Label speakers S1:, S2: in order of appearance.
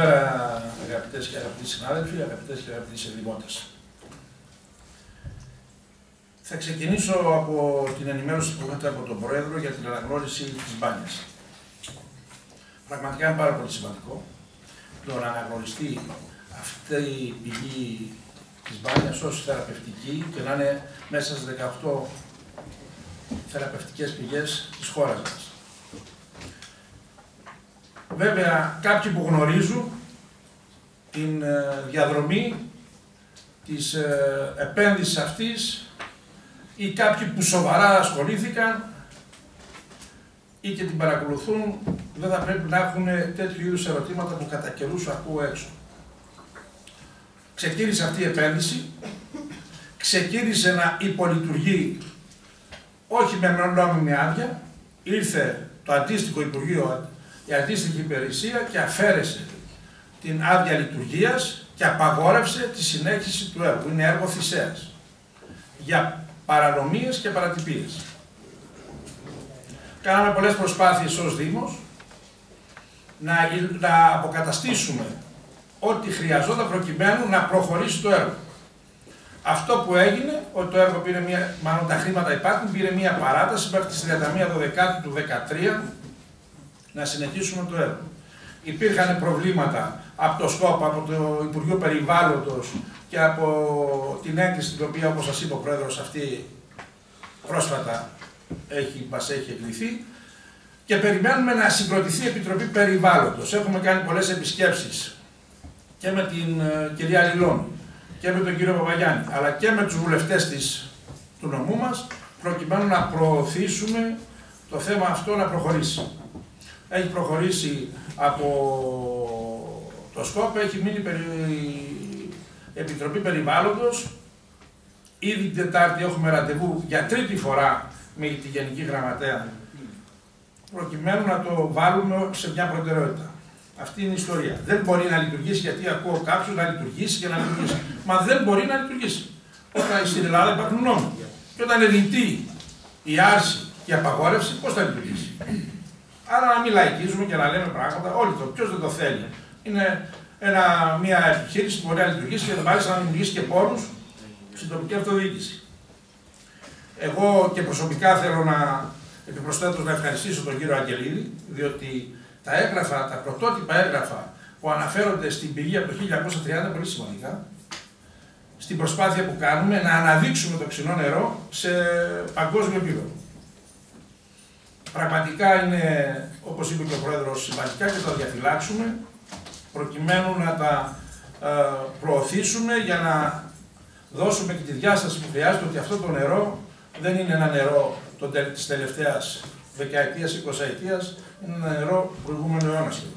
S1: Καλησπέρα αγαπητές και αγαπητοί συνάδελφοι, αγαπητές και αγαπητοί συνδημότες. Θα ξεκινήσω από την ενημέρωση που είχατε από τον Πρόεδρο για την αναγνώριση της Μπάνιας. Πραγματικά είναι πάρα πολύ σημαντικό το να αναγνωριστεί αυτή η πηγή της Μπάνιας ως θεραπευτική και να είναι μέσα στις 18 θεραπευτικές πηγές της χώρας μας. Βέβαια, κάποιοι που γνωρίζουν την διαδρομή της επένδυσης αυτής ή κάποιοι που σοβαρά ασχολήθηκαν ή και την παρακολουθούν, δεν θα πρέπει να έχουν τέτοιου είδους ερωτήματα που κατά καιρούς ακούω έξω. Ξεκίνησε αυτή η επένδυση, ξεκίνησε να υπολειτουργεί όχι με νόμιμη άδεια, ήρθε το αντίστοιχο Υπουργείο, η αντίστοιχη υπηρεσία και αφαίρεσε την άδεια λειτουργίας και απαγόρευσε τη συνέχιση του έργου. Είναι έργο θυσίας για παρανομίες και παρατυπίες. Κάναμε πολλές προσπάθειες ως Δήμος να αποκαταστήσουμε ό,τι χρειαζόταν προκειμένου να προχωρήσει το έργο. Αυτό που έγινε, ότι το έργο πήρε μάλλον τα χρήματα υπάρχουν, πήρε μια παράταση μέχρι τις 31 Δεκάτου του 2013 να συνεχίσουμε το έργο. Υπήρχαν προβλήματα από το ΣΚΟΠ, από το Υπουργείο Περιβάλλοντος και από την έγκριση την οποία, όπως σας είπε ο Πρόεδρος, αυτή πρόσφατα μας έχει εγκριθεί και περιμένουμε να συγκροτηθεί η Επιτροπή Περιβάλλοντος. Έχουμε κάνει πολλές επισκέψεις και με την κυρία Λιλώνη και με τον κύριο Παπαγιάννη, αλλά και με τους βουλευτές του νομού μας, προκειμένου να προωθήσουμε το θέμα αυτό να προχωρήσει. Έχει προχωρήσει από το ΣΚΟΠ, έχει μείνει η Επιτροπή Περιβάλλοντος. Ήδη την Τετάρτη έχουμε ραντεβού για τρίτη φορά με τη Γενική Γραμματέα, προκειμένου να το βάλουμε σε μια προτεραιότητα. Αυτή είναι η ιστορία. Δεν μπορεί να λειτουργήσει, γιατί ακούω κάποιους να λειτουργήσει και να λειτουργήσει. Μα δεν μπορεί να λειτουργήσει. Όταν στην Ελλάδα υπάρχουν νόμοι. Και όταν είναι ρητή η άρση και η απαγόρευση, πώς θα λειτουργήσει. Άρα να μην λαϊκίζουμε και να λέμε πράγματα, όλοι το, ποιος δεν το θέλει. Είναι μια επιχείρηση που μπορεί να λειτουργήσει και μάλιστα να δημιουργήσει και πόρους στην τοπική αυτοδιοίκηση. Εγώ και προσωπικά θέλω επιπροσθέτως να ευχαριστήσω τον κύριο Αγγελίδη, διότι τα πρωτότυπα έγγραφα που αναφέρονται στην πηγή από το 1930 είναι πολύ σημαντικά, στην προσπάθεια που κάνουμε να αναδείξουμε το ξινό νερό σε παγκόσμιο επίπεδο. Πραγματικά είναι, όπως είπε και ο Πρόεδρος, σημαντικά και τα διαφυλάξουμε, προκειμένου να τα προωθήσουμε για να δώσουμε και τη διάσταση που χρειάζεται, ότι αυτό το νερό δεν είναι ένα νερό της τελευταίας δεκαετίας, 20ετίας, είναι ένα νερό προηγούμενου αιώνα σχεδόν.